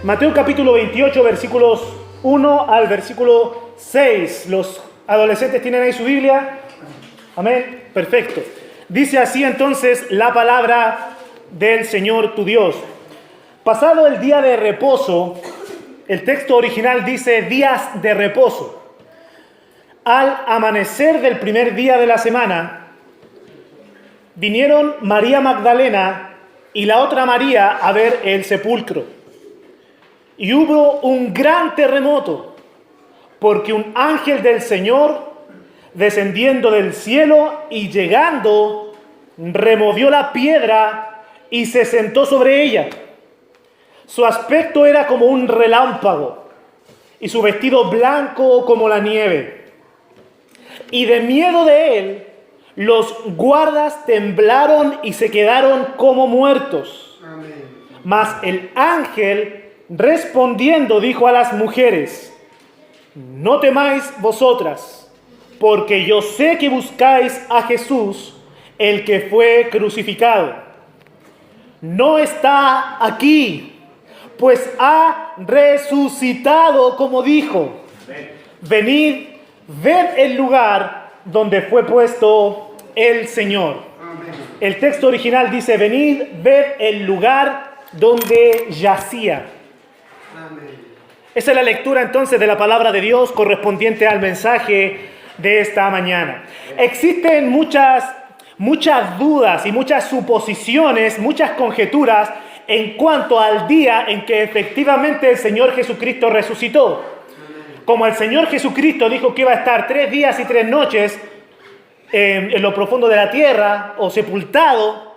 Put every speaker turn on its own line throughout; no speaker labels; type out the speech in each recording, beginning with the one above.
Mateo capítulo 28, versículos 1 al versículo 6. ¿Los adolescentes tienen ahí su Biblia? Amén. Perfecto. Dice así entonces la palabra del Señor tu Dios. Pasado el día de reposo, el texto original dice días de reposo. Al amanecer del primer día de la semana, vinieron María Magdalena y la otra María a ver el sepulcro. Y hubo un gran terremoto, porque un ángel del Señor, descendiendo del cielo y llegando, removió la piedra y se sentó sobre ella. Su aspecto era como un relámpago, y su vestido blanco como la nieve. Y de miedo de él, los guardas temblaron y se quedaron como muertos. Amén. Mas el ángel, respondiendo, dijo a las mujeres: no temáis vosotras, porque yo sé que buscáis a Jesús, el que fue crucificado. No está aquí, pues ha resucitado como dijo. Venid, ved el lugar donde fue puesto el Señor. El texto original dice: venid, ved el lugar donde yacía. Esa es la lectura entonces de la palabra de Dios correspondiente al mensaje de esta mañana. Existen muchas dudas y muchas suposiciones, muchas conjeturas en cuanto al día en que efectivamente el Señor Jesucristo resucitó. Como el Señor Jesucristo dijo que iba a estar 3 días y 3 noches en lo profundo de la tierra o sepultado,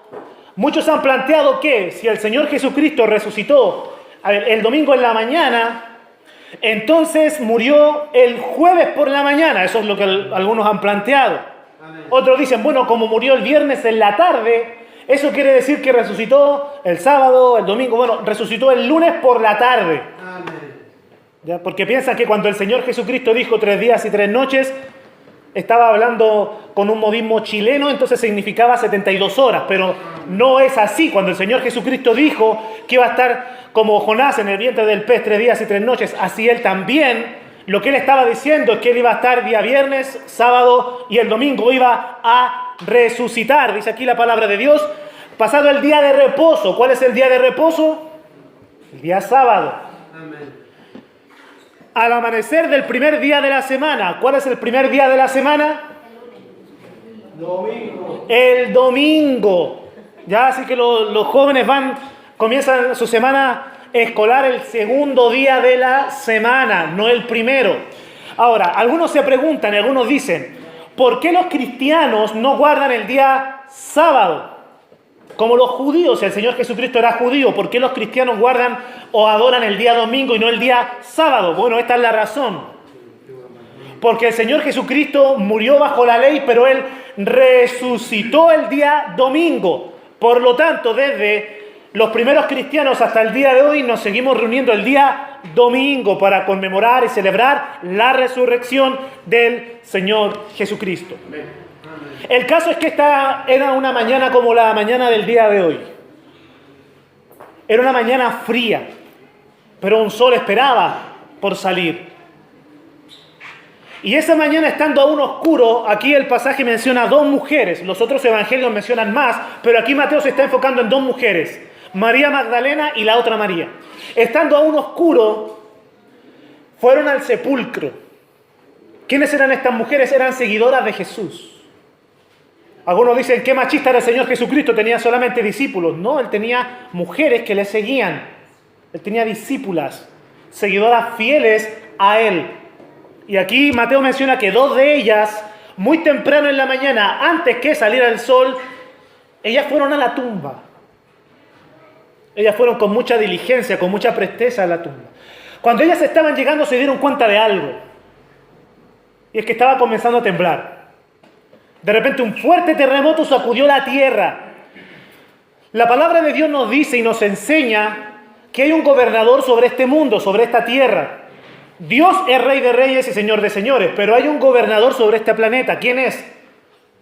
muchos han planteado que si el Señor Jesucristo resucitó el domingo en la mañana, entonces murió el jueves por la mañana. Eso es lo que algunos han planteado. Amén. Otros dicen, bueno, como murió el viernes en la tarde, eso quiere decir que resucitó el sábado, el domingo. Bueno, resucitó el lunes por la tarde. Amén. ¿Ya? Porque piensan que cuando el Señor Jesucristo dijo 3 días y 3 noches, estaba hablando con un modismo chileno, entonces significaba 72 horas, pero no es así. Cuando el Señor Jesucristo dijo que iba a estar como Jonás en el vientre del pez 3 días y 3 noches, así Él también, lo que Él estaba diciendo es que Él iba a estar día viernes, sábado y el domingo iba a resucitar. Dice aquí la palabra de Dios, pasado el día de reposo. ¿Cuál es el día de reposo? El día sábado. Amén. Al amanecer del primer día de la semana. ¿Cuál es el primer día de la semana? Domingo. El domingo. Ya, así que los jóvenes comienzan su semana escolar el segundo día de la semana, no el primero. Ahora, algunos se preguntan, algunos dicen, ¿por qué los cristianos no guardan el día sábado? Como los judíos, si el Señor Jesucristo era judío, ¿por qué los cristianos guardan o adoran el día domingo y no el día sábado? Bueno, esta es la razón. Porque el Señor Jesucristo murió bajo la ley, pero Él resucitó el día domingo. Por lo tanto, desde los primeros cristianos hasta el día de hoy nos seguimos reuniendo el día domingo para conmemorar y celebrar la resurrección del Señor Jesucristo. El caso es que esta era una mañana como la mañana del día de hoy. Era una mañana fría, pero un sol esperaba por salir. Y esa mañana, estando aún oscuro, aquí el pasaje menciona 2 mujeres. Los otros evangelios mencionan más, pero aquí Mateo se está enfocando en 2 mujeres. María Magdalena y la otra María. Estando aún oscuro, fueron al sepulcro. ¿Quiénes eran estas mujeres? Eran seguidoras de Jesús. Algunos dicen, qué machista era el Señor Jesucristo, tenía solamente discípulos. No, Él tenía mujeres que le seguían. Él tenía discípulas, seguidoras fieles a Él. Y aquí Mateo menciona que 2 de ellas, muy temprano en la mañana, antes que saliera el sol, ellas fueron a la tumba. Ellas fueron con mucha diligencia, con mucha presteza a la tumba. Cuando ellas estaban llegando se dieron cuenta de algo. Y es que estaba comenzando a temblar. De repente un fuerte terremoto sacudió la tierra. La palabra de Dios nos dice y nos enseña que hay un gobernador sobre este mundo, sobre esta tierra. Dios es Rey de Reyes y Señor de Señores, pero hay un gobernador sobre este planeta. ¿Quién es?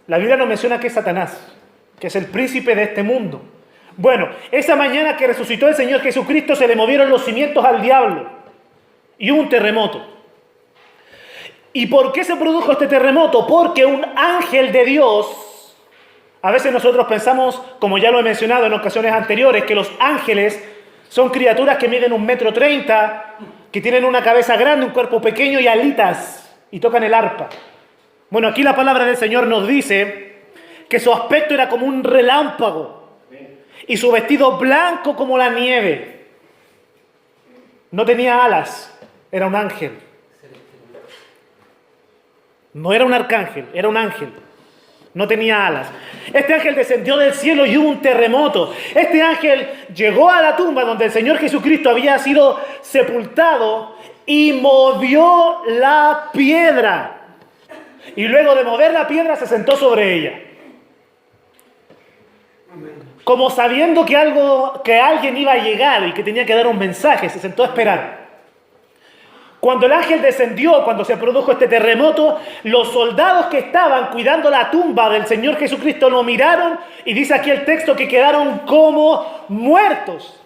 La Biblia nos menciona que es Satanás, que es el príncipe de este mundo. Bueno, esa mañana que resucitó el Señor Jesucristo se le movieron los cimientos al diablo y hubo un terremoto. ¿Y por qué se produjo este terremoto? Porque un ángel de Dios, a veces nosotros pensamos, como ya lo he mencionado en ocasiones anteriores, que los ángeles son criaturas que miden 1,30 m, que tienen una cabeza grande, un cuerpo pequeño y alitas, y tocan el arpa. Bueno, aquí la palabra del Señor nos dice que su aspecto era como un relámpago y su vestido blanco como la nieve. No tenía alas, era un ángel. No era un arcángel, era un ángel. No tenía alas. Este ángel descendió del cielo y hubo un terremoto. Este ángel llegó a la tumba donde el Señor Jesucristo había sido sepultado y movió la piedra. Y luego de mover la piedra se sentó sobre ella. Como sabiendo que alguien iba a llegar y que tenía que dar un mensaje, se sentó a esperar. Cuando el ángel descendió, cuando se produjo este terremoto, los soldados que estaban cuidando la tumba del Señor Jesucristo lo miraron y dice aquí el texto que quedaron como muertos.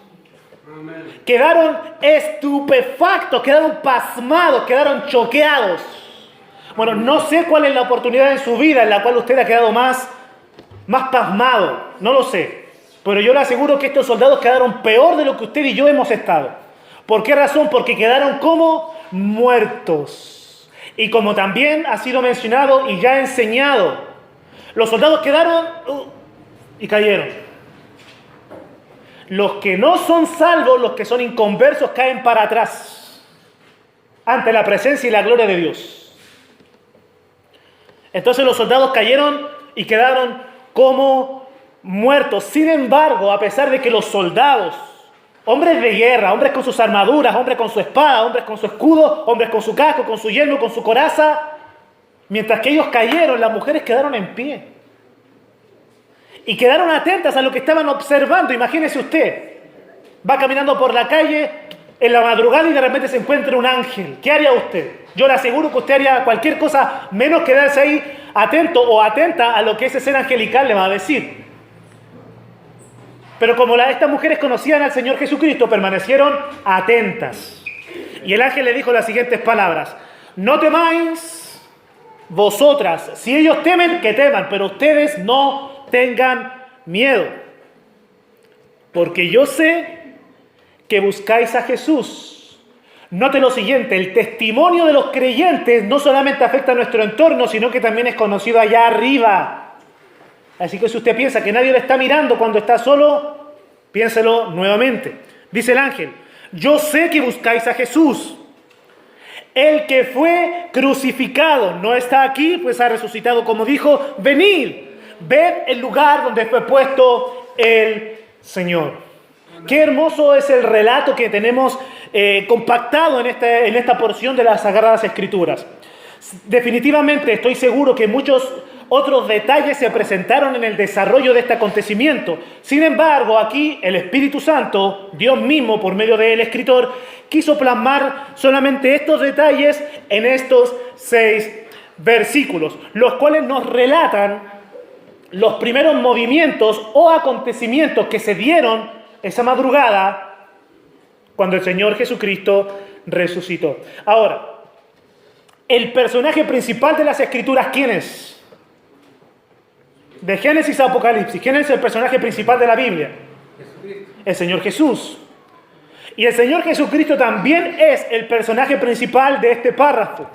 Amén. Quedaron estupefactos, quedaron pasmados, quedaron choqueados. Bueno, no sé cuál es la oportunidad en su vida en la cual usted ha quedado más pasmado, no lo sé. Pero yo le aseguro que estos soldados quedaron peor de lo que usted y yo hemos estado. ¿Por qué razón? Porque quedaron como muertos. Y como también ha sido mencionado y ya enseñado, los soldados quedaron y cayeron. Los que no son salvos, los que son inconversos, caen para atrás ante la presencia y la gloria de Dios. Entonces los soldados cayeron y quedaron como muertos. Sin embargo, a pesar de que los soldados, hombres de guerra, hombres con sus armaduras, hombres con su espada, hombres con su escudo, hombres con su casco, con su yelmo, con su coraza, mientras que ellos cayeron, las mujeres quedaron en pie. Y quedaron atentas a lo que estaban observando. Imagínese usted, va caminando por la calle en la madrugada y de repente se encuentra un ángel. ¿Qué haría usted? Yo le aseguro que usted haría cualquier cosa menos quedarse ahí atento o atenta a lo que ese ser angelical le va a decir. Pero como estas mujeres conocían al Señor Jesucristo, permanecieron atentas. Y el ángel le dijo las siguientes palabras: no temáis vosotras. Si ellos temen, que teman, pero ustedes no tengan miedo. Porque yo sé que buscáis a Jesús. Note lo siguiente: el testimonio de los creyentes no solamente afecta a nuestro entorno, sino que también es conocido allá arriba. Así que si usted piensa que nadie le está mirando cuando está solo, piénselo nuevamente. Dice el ángel: yo sé que buscáis a Jesús, el que fue crucificado. No está aquí, pues ha resucitado, como dijo. Venid, ved el lugar donde fue puesto el Señor. Qué hermoso es el relato que tenemos compactado en esta porción de las Sagradas Escrituras. Definitivamente estoy seguro que muchos otros detalles se presentaron en el desarrollo de este acontecimiento. Sin embargo, aquí el Espíritu Santo, Dios mismo, por medio del escritor, quiso plasmar solamente estos detalles en estos 6 versículos, los cuales nos relatan los primeros movimientos o acontecimientos que se dieron esa madrugada cuando el Señor Jesucristo resucitó. Ahora, el personaje principal de las Escrituras, ¿quién es? De Génesis a Apocalipsis, ¿quién es el personaje principal de la Biblia? Jesucristo. El Señor Jesús. Y el Señor Jesucristo también es el personaje principal de este párrafo.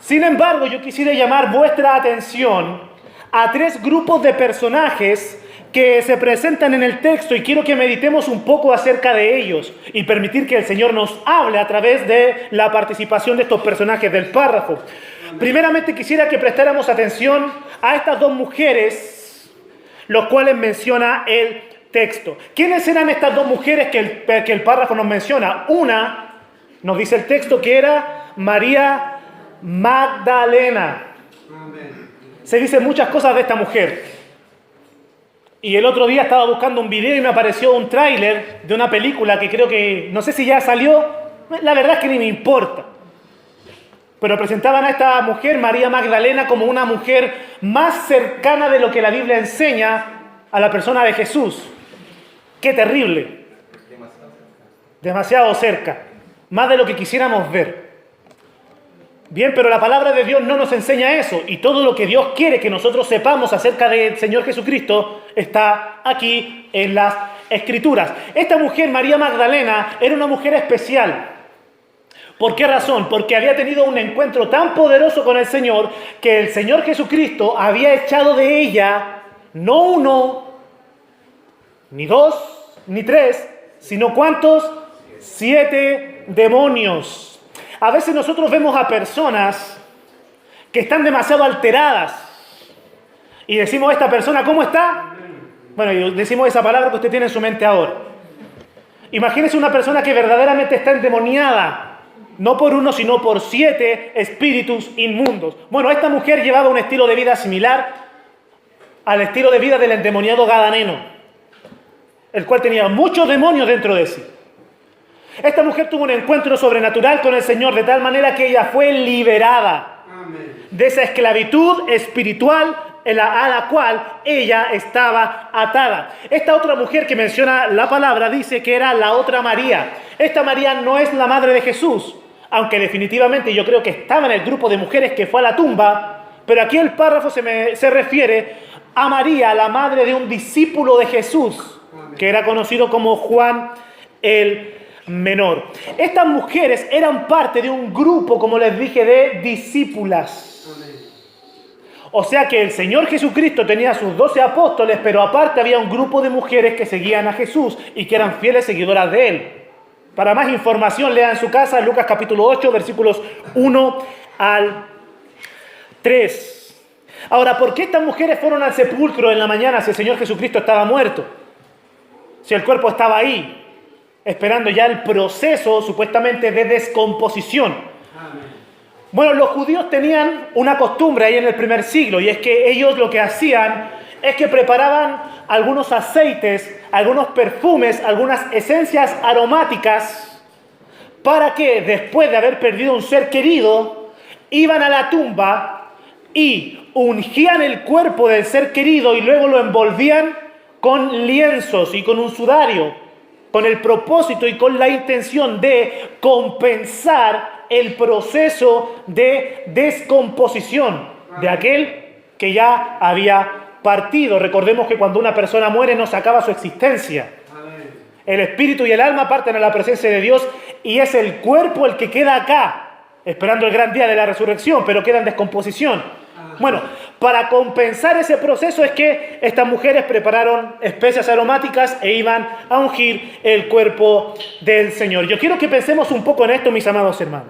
Sin embargo, yo quisiera llamar vuestra atención a 3 grupos de personajes que se presentan en el texto y quiero que meditemos un poco acerca de ellos y permitir que el Señor nos hable a través de la participación de estos personajes del párrafo. Primeramente quisiera que prestáramos atención a estas 2 mujeres, los cuales menciona el texto. ¿Quiénes eran estas 2 mujeres que el párrafo nos menciona? Una, nos dice el texto, que era María Magdalena. Se dicen muchas cosas de esta mujer. Y el otro día estaba buscando un video y me apareció un tráiler de una película que creo que, no sé si ya salió, la verdad es que ni me importa. Pero presentaban a esta mujer, María Magdalena, como una mujer más cercana de lo que la Biblia enseña a la persona de Jesús. ¡Qué terrible! Demasiado cerca. Más de lo que quisiéramos ver. Bien, pero la palabra de Dios no nos enseña eso. Y todo lo que Dios quiere que nosotros sepamos acerca del Señor Jesucristo está aquí en las Escrituras. Esta mujer, María Magdalena, era una mujer especial. ¿Por qué razón? Porque había tenido un encuentro tan poderoso con el Señor que el Señor Jesucristo había echado de ella no uno, ni dos, ni tres, sino ¿cuántos? 7 demonios. A veces nosotros vemos a personas que están demasiado alteradas y decimos, ¿esta persona cómo está? Bueno, y decimos esa palabra que usted tiene en su mente ahora. Imagínese una persona que verdaderamente está endemoniada. No por uno, sino por 7 espíritus inmundos. Bueno, esta mujer llevaba un estilo de vida similar al estilo de vida del endemoniado gadareno, el cual tenía muchos demonios dentro de sí. Esta mujer tuvo un encuentro sobrenatural con el Señor de tal manera que ella fue liberada de esa esclavitud espiritual a la cual ella estaba atada. Esta otra mujer que menciona la palabra dice que era la otra María. Esta María no es la madre de Jesús, aunque definitivamente yo creo que estaba en el grupo de mujeres que fue a la tumba, pero aquí el párrafo se refiere a María, la madre de un discípulo de Jesús, que era conocido como Juan el Menor. Estas mujeres eran parte de un grupo, como les dije, de discípulas. O sea que el Señor Jesucristo tenía sus 12 apóstoles, pero aparte había un grupo de mujeres que seguían a Jesús y que eran fieles seguidoras de Él. Para más información, lea en su casa Lucas capítulo 8, versículos 1 al 3. Ahora, ¿por qué estas mujeres fueron al sepulcro en la mañana si el Señor Jesucristo estaba muerto? Si el cuerpo estaba ahí, esperando ya el proceso supuestamente de descomposición. Bueno, los judíos tenían una costumbre ahí en el primer siglo, y es que ellos lo que hacían es que preparaban algunos aceites, algunos perfumes, algunas esencias aromáticas, para que después de haber perdido un ser querido, iban a la tumba y ungían el cuerpo del ser querido y luego lo envolvían con lienzos y con un sudario, con el propósito y con la intención de compensar el proceso de descomposición de aquel que ya había partido. Recordemos que cuando una persona muere no se acaba su existencia. El espíritu y el alma parten a la presencia de Dios y es el cuerpo el que queda acá, esperando el gran día de la resurrección, pero queda en descomposición. Bueno, para compensar ese proceso es que estas mujeres prepararon especias aromáticas e iban a ungir el cuerpo del Señor. Yo quiero que pensemos un poco en esto, mis amados hermanos.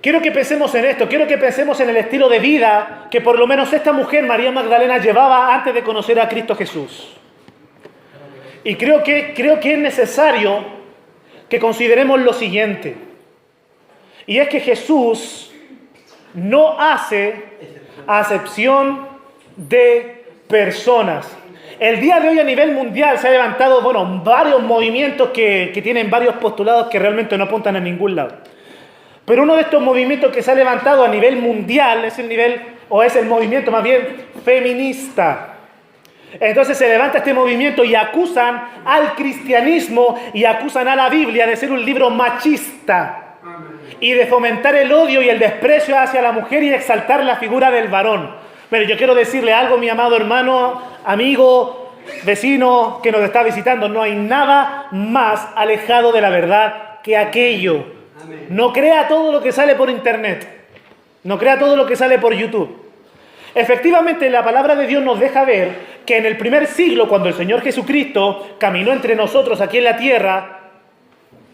Quiero que pensemos en esto, quiero que pensemos en el estilo de vida que por lo menos esta mujer, María Magdalena, llevaba antes de conocer a Cristo Jesús. Y creo que es necesario que consideremos lo siguiente. Y es que Jesús no hace acepción de personas. El día de hoy a nivel mundial se ha levantado, varios movimientos que tienen varios postulados que realmente no apuntan a ningún lado. Pero uno de estos movimientos que se ha levantado a nivel mundial es el movimiento más bien feminista. Entonces se levanta este movimiento y acusan al cristianismo y acusan a la Biblia de ser un libro machista y de fomentar el odio y el desprecio hacia la mujer y exaltar la figura del varón. Pero yo quiero decirle algo, mi amado hermano, amigo, vecino que nos está visitando. No hay nada más alejado de la verdad que aquello. No crea todo lo que sale por internet. No crea todo lo que sale por YouTube. Efectivamente, la palabra de Dios nos deja ver que en el primer siglo, cuando el Señor Jesucristo caminó entre nosotros aquí en la tierra,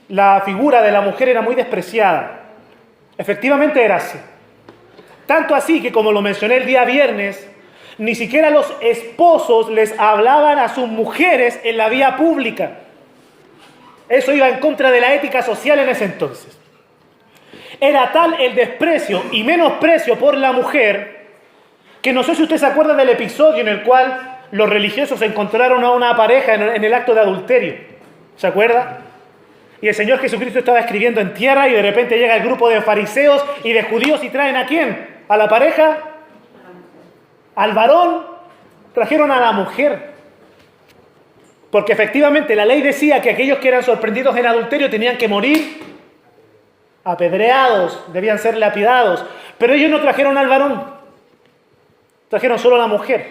la figura de la mujer era muy despreciada. Efectivamente era así. Tanto así que, como lo mencioné el día viernes, ni siquiera los esposos les hablaban a sus mujeres en la vía pública. Eso iba en contra de la ética social en ese entonces. Era tal el desprecio y menosprecio por la mujer que no sé si usted se acuerda del episodio en el cual los religiosos encontraron a una pareja en el acto de adulterio. ¿Se acuerda? Y el Señor Jesucristo estaba escribiendo en tierra y de repente llega el grupo de fariseos y de judíos y traen ¿a quién? ¿A la pareja? ¿Al varón? Trajeron a la mujer. Porque efectivamente la ley decía que aquellos que eran sorprendidos en adulterio tenían que morir apedreados, debían ser lapidados. Pero ellos no trajeron al varón, trajeron solo a la mujer.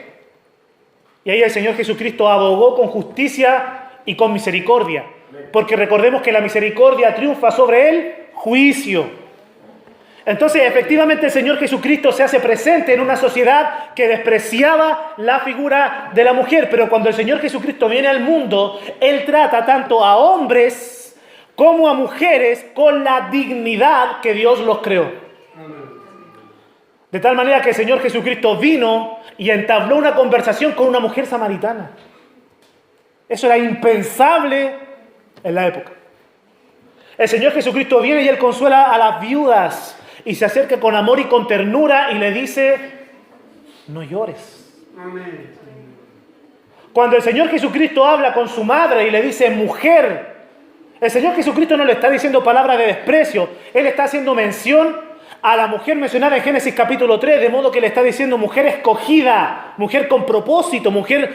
Y ahí el Señor Jesucristo abogó con justicia y con misericordia. Porque recordemos que la misericordia triunfa sobre el juicio. Entonces, efectivamente, el Señor Jesucristo se hace presente en una sociedad que despreciaba la figura de la mujer. Pero cuando el Señor Jesucristo viene al mundo, Él trata tanto a hombres como a mujeres con la dignidad que Dios los creó. De tal manera que el Señor Jesucristo vino y entabló una conversación con una mujer samaritana. Eso era impensable en la época. El Señor Jesucristo viene y Él consuela a las viudas y se acerca con amor y con ternura y le dice, no llores. Amén. Cuando el Señor Jesucristo habla con su madre y le dice, mujer, el Señor Jesucristo no le está diciendo palabras de desprecio. Él está haciendo mención a la mujer mencionada en Génesis capítulo 3, de modo que le está diciendo mujer escogida, mujer con propósito, mujer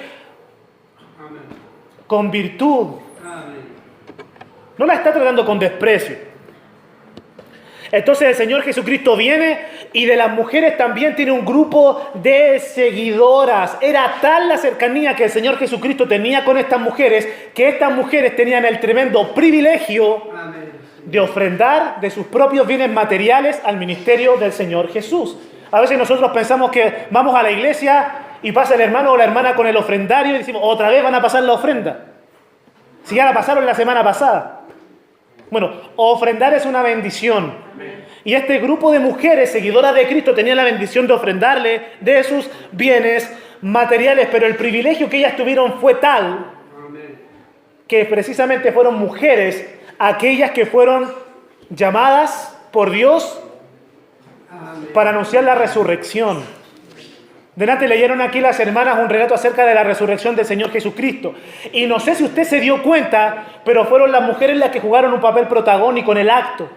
con virtud. No la está tratando con desprecio. Entonces el Señor Jesucristo viene y de las mujeres también tiene un grupo de seguidoras. Era tal la cercanía que el Señor Jesucristo tenía con estas mujeres, que estas mujeres tenían el tremendo privilegio de ofrendar de sus propios bienes materiales al ministerio del Señor Jesús. A veces nosotros pensamos que vamos a la iglesia y pasa el hermano o la hermana con el ofrendario y decimos, otra vez van a pasar la ofrenda. Si ya la pasaron la semana pasada. Bueno, ofrendar es una bendición. Y este grupo de mujeres seguidoras de Cristo tenía la bendición de ofrendarle de sus bienes materiales, pero el privilegio que ellas tuvieron fue tal que precisamente fueron mujeres aquellas que fueron llamadas por Dios para anunciar la resurrección. Delante leyeron aquí las hermanas un relato acerca de la resurrección del Señor Jesucristo. Y no sé si usted se dio cuenta, pero fueron las mujeres las que jugaron un papel protagónico en el acto.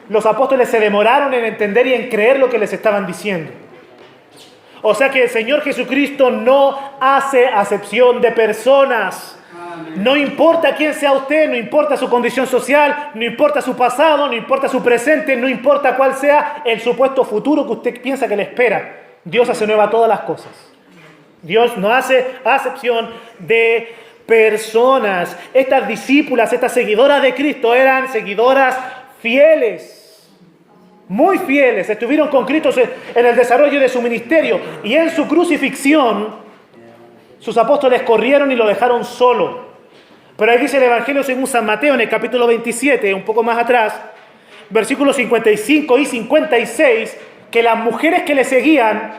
Los apóstoles se demoraron en entender y en creer lo que les estaban diciendo. O sea que el Señor Jesucristo no hace acepción de personas. No importa quién sea usted, no importa su condición social, no importa su pasado, no importa su presente, no importa cuál sea el supuesto futuro que usted piensa que le espera. Dios hace nueva todas las cosas. Dios no hace acepción de personas. Estas discípulas, estas seguidoras de Cristo eran seguidoras fieles, muy fieles. Estuvieron con Cristo en el desarrollo de su ministerio y en su crucifixión sus apóstoles corrieron y lo dejaron solo. Pero ahí dice el Evangelio según San Mateo en el capítulo 27, un poco más atrás, versículos 55 y 56, que las mujeres que le seguían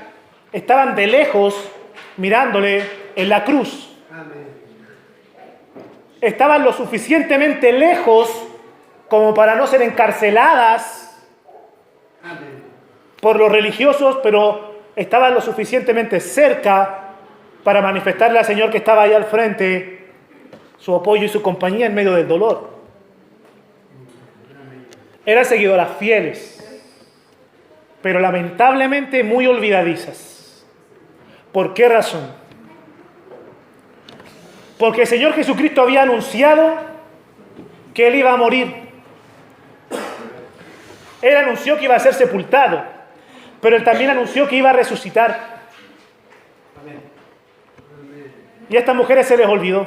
estaban de lejos mirándole en la cruz. Estaban lo suficientemente lejos como para no ser encarceladas por los religiosos, pero estaban lo suficientemente cerca para manifestarle al Señor que estaba ahí al frente su apoyo y su compañía en medio del dolor. Eran seguidoras fieles, pero lamentablemente muy olvidadizas. ¿Por qué razón? Porque el Señor Jesucristo había anunciado que Él iba a morir. Él anunció que iba a ser sepultado, pero Él también anunció que iba a resucitar. Y a estas mujeres se les olvidó.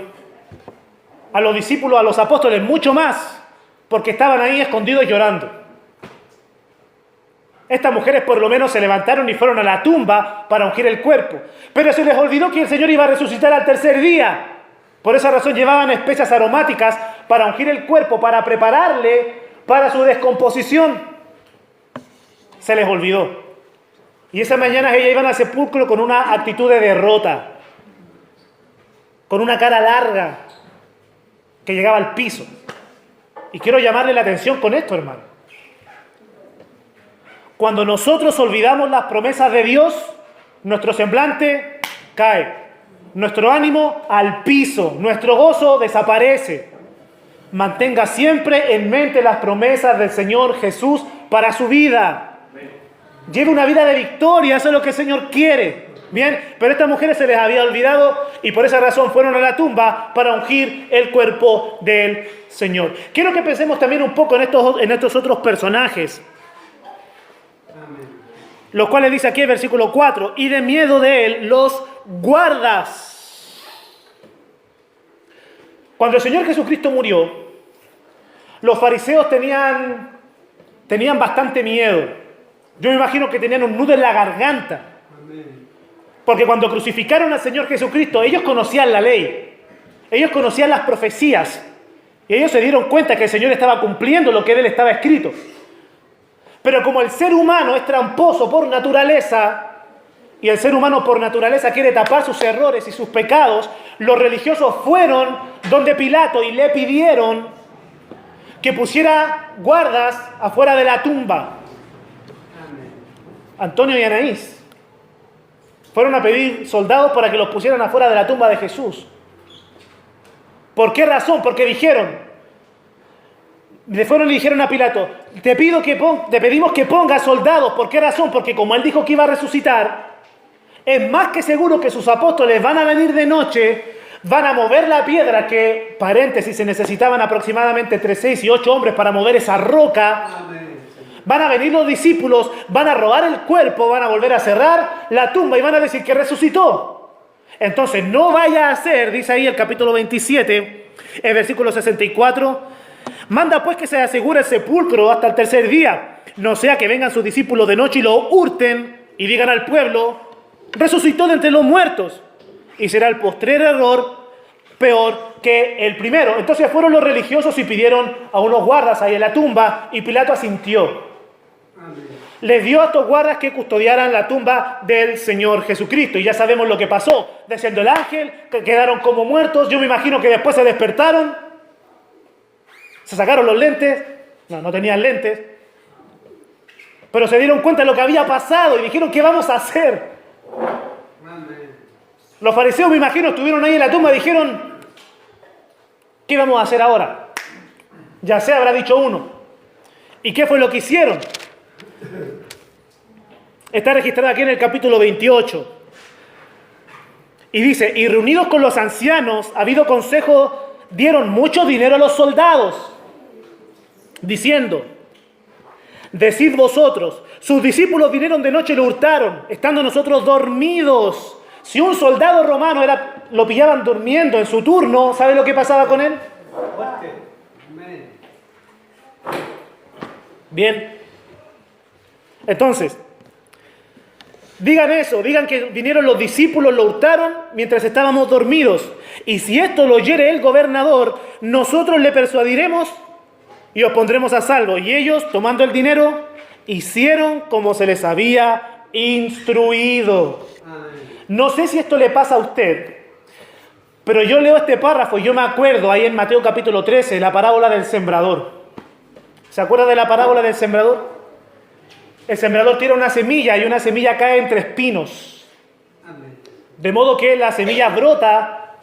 A los discípulos, a los apóstoles, mucho más, porque estaban ahí escondidos llorando. Estas mujeres por lo menos se levantaron y fueron a la tumba para ungir el cuerpo. Pero se les olvidó que el Señor iba a resucitar al tercer día. Por esa razón llevaban especias aromáticas para ungir el cuerpo, para prepararle para su descomposición. Se les olvidó. Y esa mañana ellas iban al sepulcro con una actitud de derrota, con una cara larga que llegaba al piso. Y quiero llamarle la atención con esto, hermano. Cuando nosotros olvidamos las promesas de Dios, nuestro semblante cae, nuestro ánimo al piso, nuestro gozo desaparece. Mantenga siempre en mente las promesas del Señor Jesús para su vida. Lleve una vida de victoria, eso es lo que el Señor quiere. Bien, pero a estas mujeres se les había olvidado y por esa razón fueron a la tumba para ungir el cuerpo del Señor. Quiero que pensemos también un poco en estos otros personajes, los cuales dice aquí el versículo 4, y de miedo de él los guardas. Cuando el Señor Jesucristo murió, los fariseos tenían bastante miedo. Yo me imagino que tenían un nudo en la garganta. Porque cuando crucificaron al Señor Jesucristo, ellos conocían la ley, ellos conocían las profecías, y ellos se dieron cuenta que el Señor estaba cumpliendo lo que de él estaba escrito. Pero como el ser humano es tramposo por naturaleza, y el ser humano por naturaleza quiere tapar sus errores y sus pecados, los religiosos fueron donde Pilato y le pidieron que pusiera guardas afuera de la tumba. Antonio y Anaís fueron a pedir soldados para que los pusieran afuera de la tumba de Jesús. ¿Por qué razón? Porque le dijeron a Pilato, te pedimos que pongas soldados. ¿Por qué razón? Porque como él dijo que iba a resucitar, es más que seguro que sus apóstoles van a venir de noche, van a mover la piedra, que, paréntesis, se necesitaban aproximadamente entre 6 y 8 hombres para mover esa roca. Van a venir los discípulos, van a robar el cuerpo, van a volver a cerrar la tumba y van a decir que resucitó. Entonces, no vaya a ser, dice ahí el capítulo 27, el versículo 64, manda pues que se asegure el sepulcro hasta el tercer día, no sea que vengan sus discípulos de noche y lo hurten y digan al pueblo, resucitó de entre los muertos. Y será el postrer error peor que el primero. Entonces fueron los religiosos y pidieron a unos guardas ahí en la tumba y Pilato asintió. Les dio a estos guardas que custodiaran la tumba del Señor Jesucristo. Y ya sabemos lo que pasó. Descendió el ángel, que quedaron como muertos. Yo me imagino que después se despertaron. Se sacaron los lentes. No tenían lentes. Pero se dieron cuenta de lo que había pasado y dijeron, ¿qué vamos a hacer? Los fariseos, me imagino, estuvieron ahí en la tumba y dijeron, ¿qué vamos a hacer ahora? Ya se habrá dicho uno. ¿Y qué fue lo que hicieron? Está registrado aquí en el capítulo 28. Y dice, y reunidos con los ancianos, habido consejo, dieron mucho dinero a los soldados, diciendo, decid vosotros, sus discípulos vinieron de noche y lo hurtaron, estando nosotros dormidos. Si un soldado romano lo pillaban durmiendo en su turno, ¿sabe lo que pasaba con él? Bien. Entonces, digan eso, digan que vinieron los discípulos, lo hurtaron mientras estábamos dormidos. Y si esto lo oyere el gobernador, nosotros le persuadiremos y os pondremos a salvo. Y ellos, tomando el dinero, hicieron como se les había instruido. No sé si esto le pasa a usted, pero yo leo este párrafo y yo me acuerdo ahí en Mateo capítulo 13, la parábola del sembrador. ¿Se acuerda de la parábola del sembrador? El sembrador tira una semilla y una semilla cae entre espinos. De modo que la semilla brota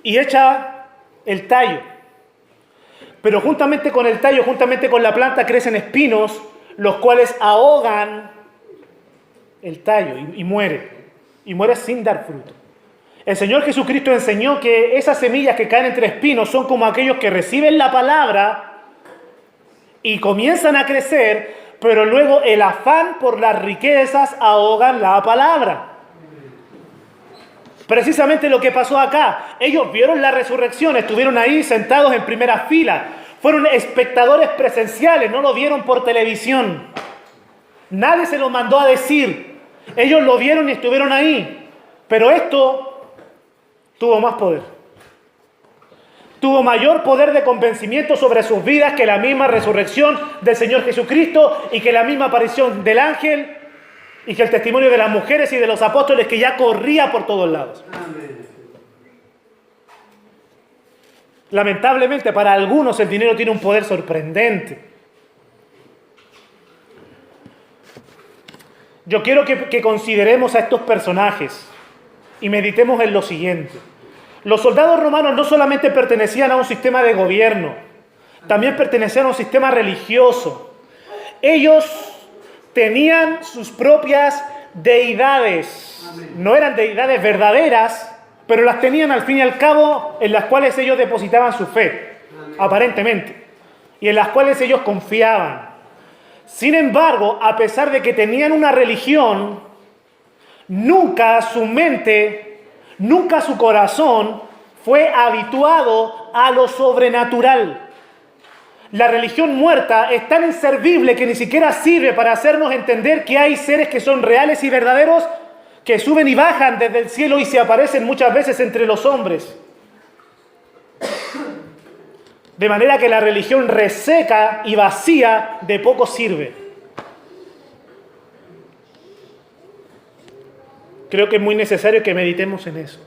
y echa el tallo. Pero juntamente con el tallo, juntamente con la planta, crecen espinos, los cuales ahogan el tallo y muere. Y muere sin dar fruto. El Señor Jesucristo enseñó que esas semillas que caen entre espinos son como aquellos que reciben la palabra y comienzan a crecer, pero luego el afán por las riquezas ahogan la palabra. Precisamente lo que pasó acá. Ellos vieron la resurrección, estuvieron ahí sentados en primera fila. Fueron espectadores presenciales, no lo vieron por televisión. Nadie se lo mandó a decir. Ellos lo vieron y estuvieron ahí. Pero esto tuvo más poder. Tuvo mayor poder de convencimiento sobre sus vidas que la misma resurrección del Señor Jesucristo y que la misma aparición del ángel y que el testimonio de las mujeres y de los apóstoles que ya corría por todos lados. Amén. Lamentablemente para algunos el dinero tiene un poder sorprendente. Yo quiero que consideremos a estos personajes y meditemos en lo siguiente. Los soldados romanos no solamente pertenecían a un sistema de gobierno, también pertenecían a un sistema religioso. Ellos tenían sus propias deidades. No eran deidades verdaderas, pero las tenían al fin y al cabo en las cuales ellos depositaban su fe, aparentemente, y en las cuales ellos confiaban. Sin embargo, a pesar de que tenían una religión, nunca su mente, nunca su corazón fue habituado a lo sobrenatural. La religión muerta es tan inservible que ni siquiera sirve para hacernos entender que hay seres que son reales y verdaderos, que suben y bajan desde el cielo y se aparecen muchas veces entre los hombres. De manera que la religión reseca y vacía de poco sirve. Creo que es muy necesario que meditemos en eso.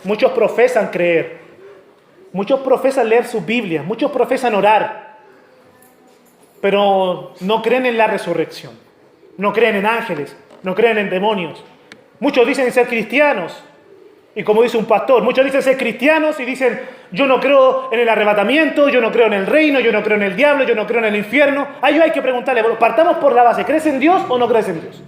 Muchos profesan creer. Muchos profesan leer su Biblia, muchos profesan orar, pero no creen en la resurrección, no creen en ángeles, no creen en demonios. Muchos dicen ser cristianos, y como dice un pastor, muchos dicen ser cristianos y dicen, yo no creo en el arrebatamiento, yo no creo en el reino, yo no creo en el diablo, yo no creo en el infierno. A ellos hay que preguntarle, bueno, partamos por la base, ¿crees en Dios o no crees en Dios?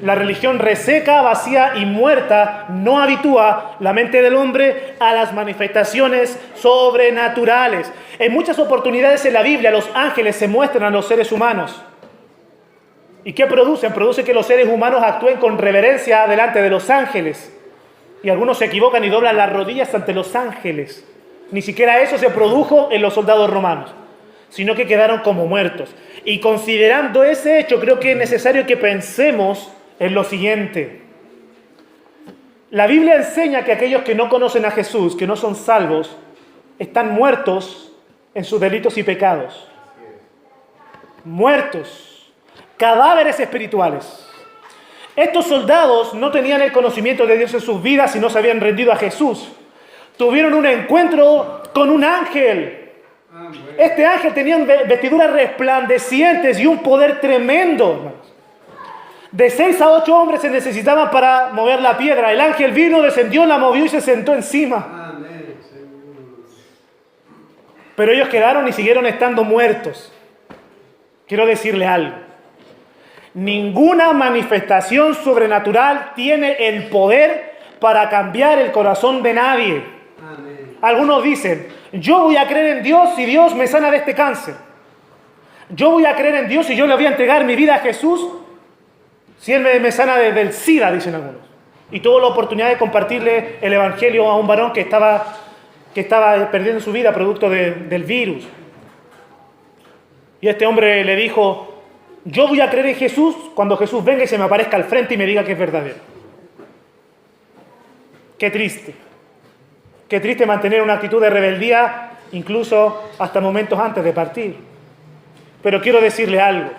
La religión reseca, vacía y muerta no habitúa la mente del hombre a las manifestaciones sobrenaturales. En muchas oportunidades en la Biblia los ángeles se muestran a los seres humanos. ¿Y qué producen? Produce que los seres humanos actúen con reverencia delante de los ángeles. Y algunos se equivocan y doblan las rodillas ante los ángeles. Ni siquiera eso se produjo en los soldados romanos, sino que quedaron como muertos. Y considerando ese hecho, creo que es necesario que pensemos en lo siguiente. La Biblia enseña que aquellos que no conocen a Jesús, que no son salvos, están muertos en sus delitos y pecados. Muertos. Cadáveres espirituales. Estos soldados no tenían el conocimiento de Dios en sus vidas y no se habían rendido a Jesús. Tuvieron un encuentro con un ángel. Este ángel tenía vestiduras resplandecientes y un poder tremendo. De 6 a 8 hombres se necesitaban para mover la piedra. El ángel vino, descendió, la movió y se sentó encima. Pero ellos quedaron y siguieron estando muertos. Quiero decirle algo. Ninguna manifestación sobrenatural tiene el poder para cambiar el corazón de nadie. Algunos dicen, yo voy a creer en Dios si Dios me sana de este cáncer. Yo voy a creer en Dios y yo le voy a entregar mi vida a Jesús si Él me sana del SIDA, dicen algunos. Y tuvo la oportunidad de compartirle el evangelio a un varón que estaba perdiendo su vida producto del virus. Y este hombre le dijo, yo voy a creer en Jesús cuando Jesús venga y se me aparezca al frente y me diga que es verdadero. Qué triste. Qué triste mantener una actitud de rebeldía incluso hasta momentos antes de partir. Pero quiero decirle algo.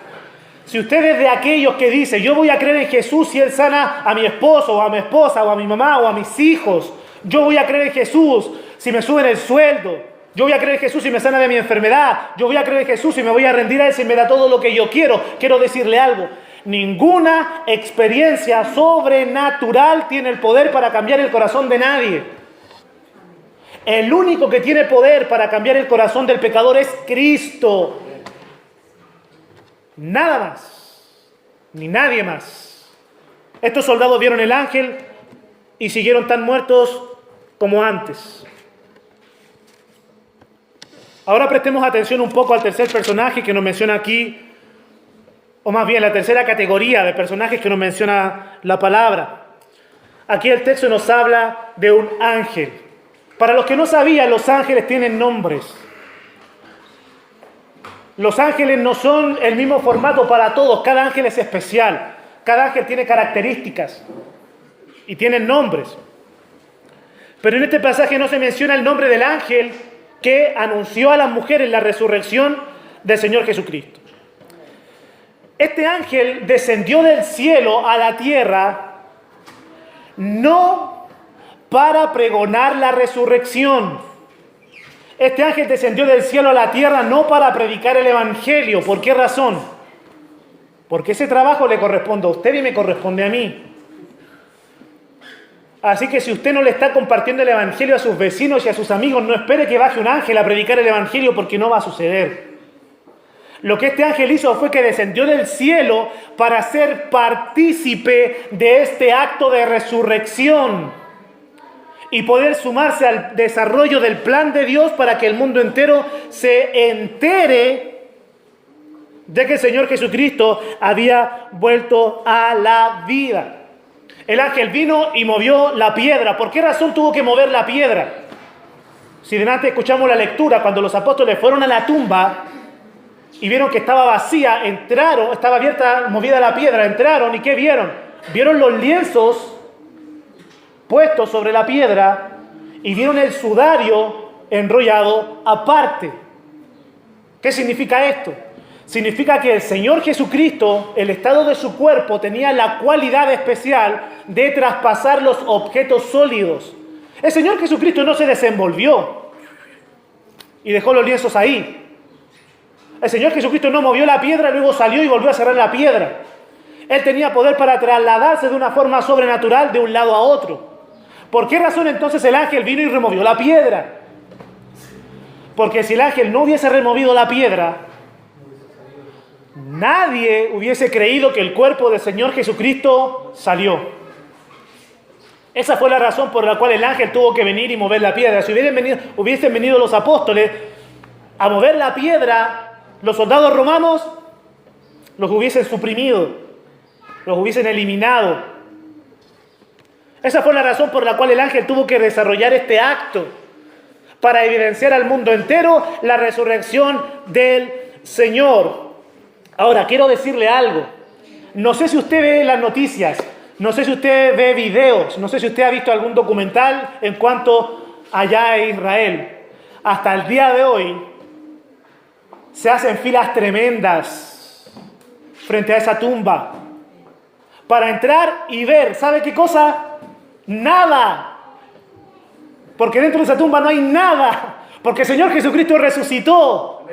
Si usted es de aquellos que dice, yo voy a creer en Jesús si Él sana a mi esposo, o a mi esposa, o a mi mamá, o a mis hijos. Yo voy a creer en Jesús si me suben el sueldo. Yo voy a creer en Jesús si me sana de mi enfermedad. Yo voy a creer en Jesús si me voy a rendir a Él si me da todo lo que yo quiero. Quiero decirle algo. Ninguna experiencia sobrenatural tiene el poder para cambiar el corazón de nadie. El único que tiene poder para cambiar el corazón del pecador es Cristo. Nada más, ni nadie más. Estos soldados vieron el ángel y siguieron tan muertos como antes. Ahora prestemos atención un poco al tercer personaje que nos menciona aquí, o más bien la tercera categoría de personajes que nos menciona la palabra. Aquí el texto nos habla de un ángel. Para los que no sabían, los ángeles tienen nombres. Los ángeles no son el mismo formato para todos, cada ángel es especial, cada ángel tiene características y tienen nombres. Pero en este pasaje no se menciona el nombre del ángel que anunció a las mujeres la resurrección del Señor Jesucristo. Este ángel descendió del cielo a la tierra no para pregonar la resurrección. Este ángel descendió del cielo a la tierra no para predicar el evangelio. ¿Por qué razón? Porque ese trabajo le corresponde a usted y me corresponde a mí. Así que si usted no le está compartiendo el evangelio a sus vecinos y a sus amigos, no espere que baje un ángel a predicar el evangelio porque no va a suceder. Lo que este ángel hizo fue que descendió del cielo para ser partícipe de este acto de resurrección y poder sumarse al desarrollo del plan de Dios para que el mundo entero se entere de que el Señor Jesucristo había vuelto a la vida. El ángel vino y movió la piedra. ¿Por qué razón tuvo que mover la piedra? Si delante escuchamos la lectura, cuando los apóstoles fueron a la tumba y vieron que estaba vacía, entraron, estaba abierta, movida la piedra, entraron y ¿qué vieron? Vieron los lienzos puestos sobre la piedra y vieron el sudario enrollado aparte. ¿Qué significa esto? Significa que el Señor Jesucristo, el estado de su cuerpo, tenía la cualidad especial de traspasar los objetos sólidos. El Señor Jesucristo no se desenvolvió y dejó los lienzos ahí. El Señor Jesucristo no movió la piedra, luego salió y volvió a cerrar la piedra. Él tenía poder para trasladarse de una forma sobrenatural de un lado a otro. ¿Por qué razón entonces el ángel vino y removió la piedra? Porque si el ángel no hubiese removido la piedra, nadie hubiese creído que el cuerpo del Señor Jesucristo salió. Esa fue la razón por la cual el ángel tuvo que venir y mover la piedra. Si hubiesen venido los apóstoles a mover la piedra, los soldados romanos los hubiesen suprimido, los hubiesen eliminado. Esa fue la razón por la cual el ángel tuvo que desarrollar este acto, para evidenciar al mundo entero la resurrección del Señor. Ahora, quiero decirle algo. No sé si usted ve las noticias, no sé si usted ve videos, no sé si usted ha visto algún documental en cuanto allá en Israel. Hasta el día de hoy se hacen filas tremendas frente a esa tumba para entrar y ver, ¿sabe qué cosa? Nada. Porque dentro de esa tumba no hay nada. Porque el Señor Jesucristo resucitó.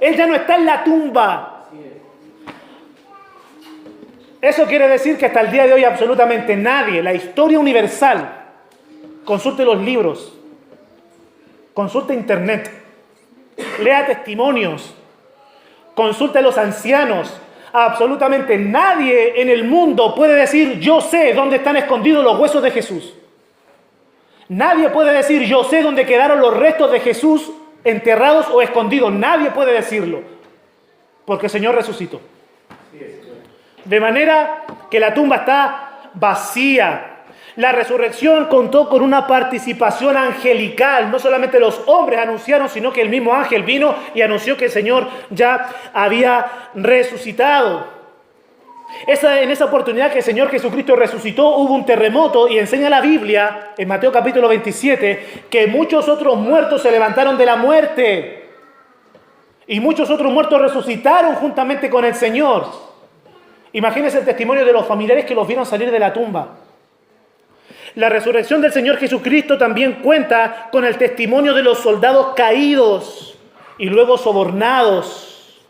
Él ya no está en la tumba. Eso quiere decir que hasta el día de hoy absolutamente nadie, la historia universal, consulte los libros, consulte internet, lea testimonios, consulte a los ancianos. Absolutamente nadie en el mundo puede decir, yo sé dónde están escondidos los huesos de Jesús. Nadie puede decir, yo sé dónde quedaron los restos de Jesús enterrados o escondidos. Nadie puede decirlo, porque el Señor resucitó. De manera que la tumba está vacía. La resurrección contó con una participación angelical. No solamente los hombres anunciaron, sino que el mismo ángel vino y anunció que el Señor ya había resucitado. En esa oportunidad que el Señor Jesucristo resucitó, hubo un terremoto y enseña la Biblia, en Mateo capítulo 27, que muchos otros muertos se levantaron de la muerte. Y muchos otros muertos resucitaron juntamente con el Señor. Imagínense el testimonio de los familiares que los vieron salir de la tumba. La resurrección del Señor Jesucristo también cuenta con el testimonio de los soldados caídos y luego sobornados.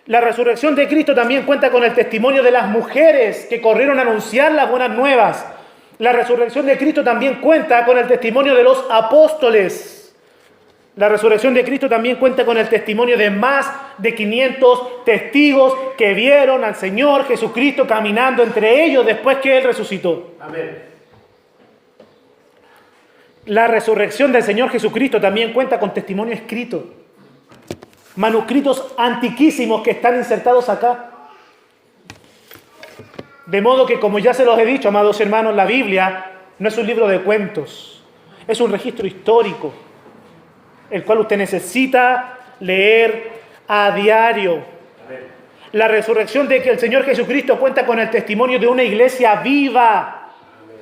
La resurrección de Cristo también cuenta con el testimonio de las mujeres que corrieron a anunciar las buenas nuevas. La resurrección de Cristo también cuenta con el testimonio de los apóstoles. La resurrección de Cristo también cuenta con el testimonio de más de 500 testigos que vieron al Señor Jesucristo caminando entre ellos después que Él resucitó. Amén. La resurrección del Señor Jesucristo también cuenta con testimonio escrito. Manuscritos antiquísimos que están insertados acá. De modo que, como ya se los he dicho, amados hermanos, la Biblia no es un libro de cuentos. Es un registro histórico, el cual usted necesita leer a diario. La resurrección del Señor Jesucristo cuenta con el testimonio de una iglesia viva,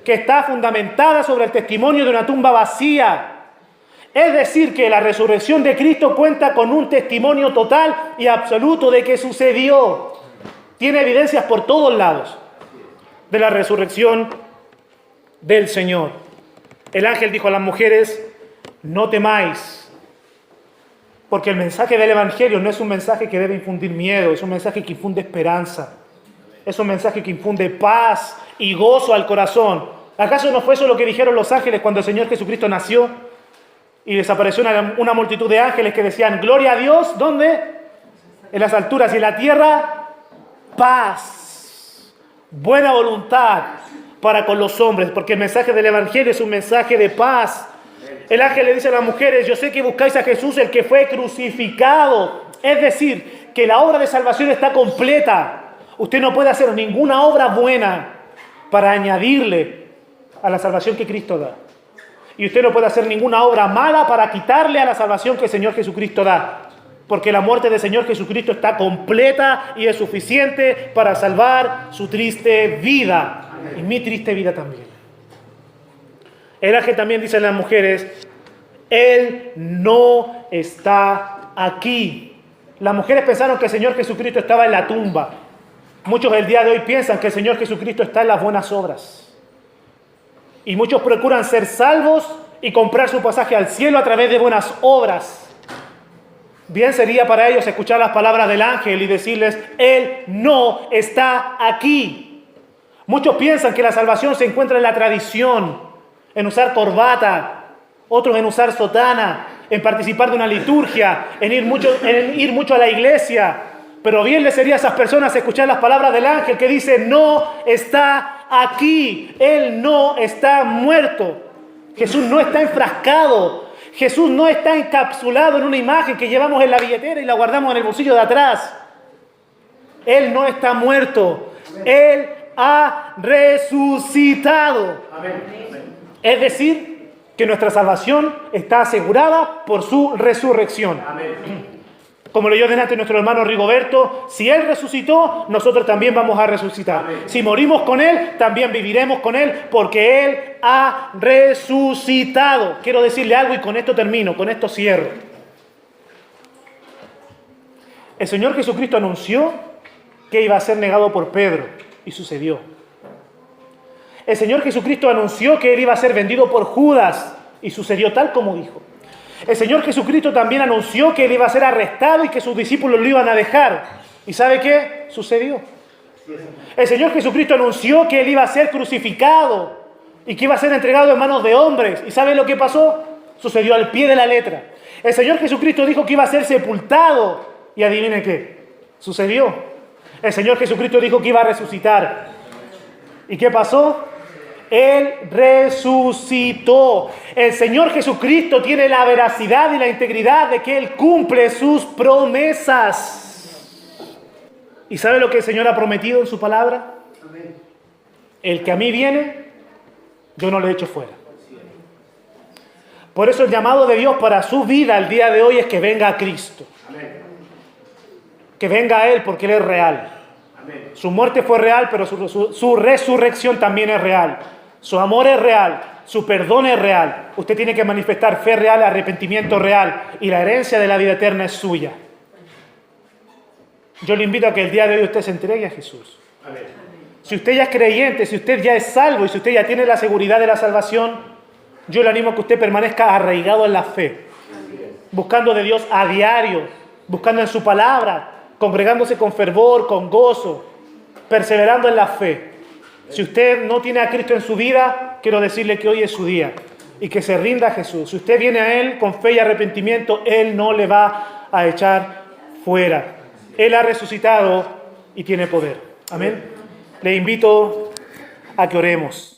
que está fundamentada sobre el testimonio de una tumba vacía. Es decir, que la resurrección de Cristo cuenta con un testimonio total y absoluto de que sucedió. Tiene evidencias por todos lados de la resurrección del Señor. El ángel dijo a las mujeres, no temáis, porque el mensaje del Evangelio no es un mensaje que debe infundir miedo, es un mensaje que infunde esperanza. Es un mensaje que infunde paz y gozo al corazón. ¿Acaso no fue eso lo que dijeron los ángeles cuando el Señor Jesucristo nació? Y desapareció una multitud de ángeles que decían, gloria a Dios, ¿dónde? en las alturas y en la tierra paz, buena voluntad para con los hombres, porque el mensaje del Evangelio es un mensaje de paz. El ángel le dice a las mujeres: yo sé que buscáis a Jesús, el que fue crucificado. Es decir, que la obra de salvación está completa. Usted no puede hacer ninguna obra buena para añadirle a la salvación que Cristo da. Y usted no puede hacer ninguna obra mala para quitarle a la salvación que el Señor Jesucristo da. Porque la muerte del Señor Jesucristo está completa y es suficiente para salvar su triste vida. Y mi triste vida también. El ángel también dice a las mujeres: Él no está aquí. Las mujeres pensaron que el Señor Jesucristo estaba en la tumba. Muchos el día de hoy piensan que el Señor Jesucristo está en las buenas obras. Y muchos procuran ser salvos y comprar su pasaje al cielo a través de buenas obras. Bien sería para ellos escuchar las palabras del ángel y decirles: Él no está aquí. Muchos piensan que la salvación se encuentra en la tradición, en usar corbata, otros en usar sotana, en participar de una liturgia, en ir mucho a la iglesia. Pero bien le sería a esas personas escuchar las palabras del ángel que dice: no está aquí, Él no está muerto. Jesús no está enfrascado, Jesús no está encapsulado en una imagen que llevamos en la billetera y la guardamos en el bolsillo de atrás. Él no está muerto, Él ha resucitado. Es decir, que nuestra salvación está asegurada por su resurrección. Como leyó delante nuestro hermano Rigoberto, si Él resucitó, nosotros también vamos a resucitar. Si morimos con Él, también viviremos con Él, porque Él ha resucitado. Quiero decirle algo y con esto termino, con esto cierro. El Señor Jesucristo anunció que iba a ser negado por Pedro, y sucedió. El Señor Jesucristo anunció que Él iba a ser vendido por Judas, y sucedió tal como dijo. El Señor Jesucristo también anunció que Él iba a ser arrestado y que sus discípulos lo iban a dejar. ¿Y sabe qué? Sucedió. El Señor Jesucristo anunció que Él iba a ser crucificado y que iba a ser entregado en manos de hombres. ¿Y sabe lo que pasó? Sucedió al pie de la letra. El Señor Jesucristo dijo que iba a ser sepultado. Y adivine qué. Sucedió. El Señor Jesucristo dijo que iba a resucitar. ¿Y qué pasó? Él resucitó. El Señor Jesucristo tiene la veracidad y la integridad de que Él cumple sus promesas. ¿Y sabe lo que el Señor ha prometido en su palabra? El que a mí viene, yo no le echo fuera. Por eso el llamado de Dios para su vida el día de hoy es que venga a Cristo. Que venga a Él porque Él es real. Su muerte fue real, pero su resurrección también es real. Su amor es real, su perdón es real. Usted tiene que manifestar fe real, arrepentimiento real, y la herencia de la vida eterna es suya. Yo le invito a que el día de hoy usted se entregue a Jesús. Amén. Si usted ya es creyente, si usted ya es salvo y si usted ya tiene la seguridad de la salvación, yo le animo a que usted permanezca arraigado en la fe, buscando de Dios a diario, buscando en su palabra, congregándose con fervor, con gozo, perseverando en la fe. Si usted no tiene a Cristo en su vida, quiero decirle que hoy es su día y que se rinda a Jesús. Si usted viene a Él con fe y arrepentimiento, Él no le va a echar fuera. Él ha resucitado y tiene poder. Amén. Le invito a que oremos.